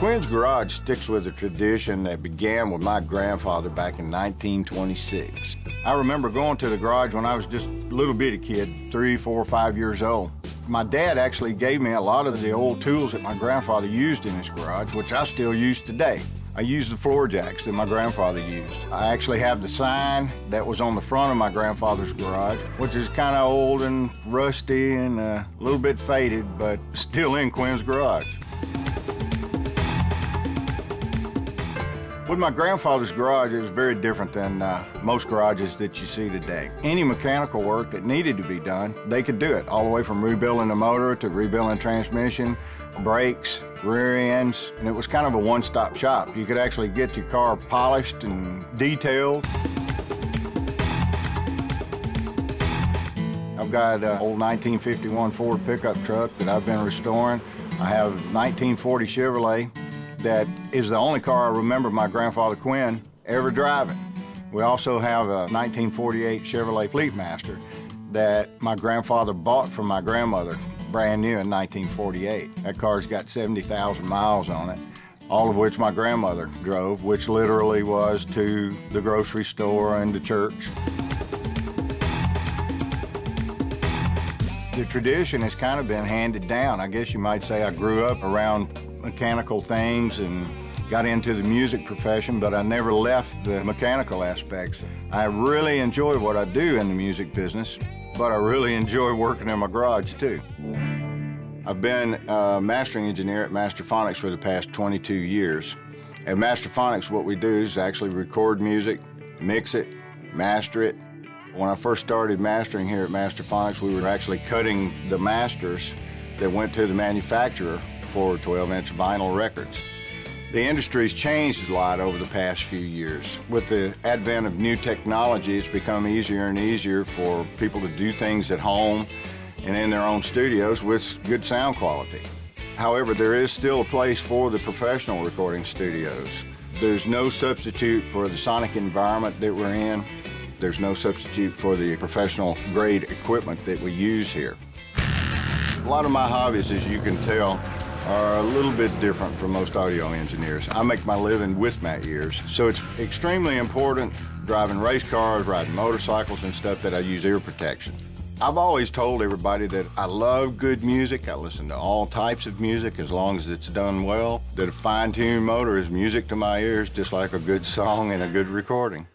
Quinn's Garage sticks with a tradition that began with my grandfather back in 1926. I remember going to the garage when I was just a little bitty kid, 3, 4, 5 years old. My dad actually gave me a lot of the old tools that my grandfather used in his garage, which I still use today. I use the floor jacks that my grandfather used. I actually have the sign that was on the front of my grandfather's garage, which is kind of old and rusty and a little bit faded, but still in Quinn's Garage. With my grandfather's garage, it was very different than most garages that you see today. Any mechanical work that needed to be done, they could do it, all the way from rebuilding the motor to rebuilding transmission, brakes, rear ends, and it was kind of a one-stop shop. You could actually get your car polished and detailed. I've got an old 1951 Ford pickup truck that I've been restoring. I have a 1940 Chevrolet that is the only car I remember my grandfather Quinn ever driving. We also have a 1948 Chevrolet Fleetmaster that my grandfather bought from my grandmother, brand new in 1948. That car's got 70,000 miles on it, all of which my grandmother drove, which literally was to the grocery store and to church. The tradition has kind of been handed down. I guess you might say I grew up around mechanical things and got into the music profession, but I never left the mechanical aspects. I really enjoy what I do in the music business, but I really enjoy working in my garage too. I've been a mastering engineer at Masterphonics for the past 22 years. At Masterphonics, what we do is actually record music, mix it, master it. When I first started mastering here at Masterphonics, we were actually cutting the masters that went to the manufacturer for 12-inch vinyl records. The industry's changed a lot over the past few years. With the advent of new technology, it's become easier and easier for people to do things at home and in their own studios with good sound quality. However, there is still a place for the professional recording studios. There's no substitute for the sonic environment that we're in. There's no substitute for the professional grade equipment that we use here. A lot of my hobbies, as you can tell, are a little bit different from most audio engineers. I make my living with my ears, so it's extremely important driving race cars, riding motorcycles and stuff that I use ear protection. I've always told everybody that I love good music. I listen to all types of music as long as it's done well. That a fine-tuned motor is music to my ears, just like a good song and a good recording.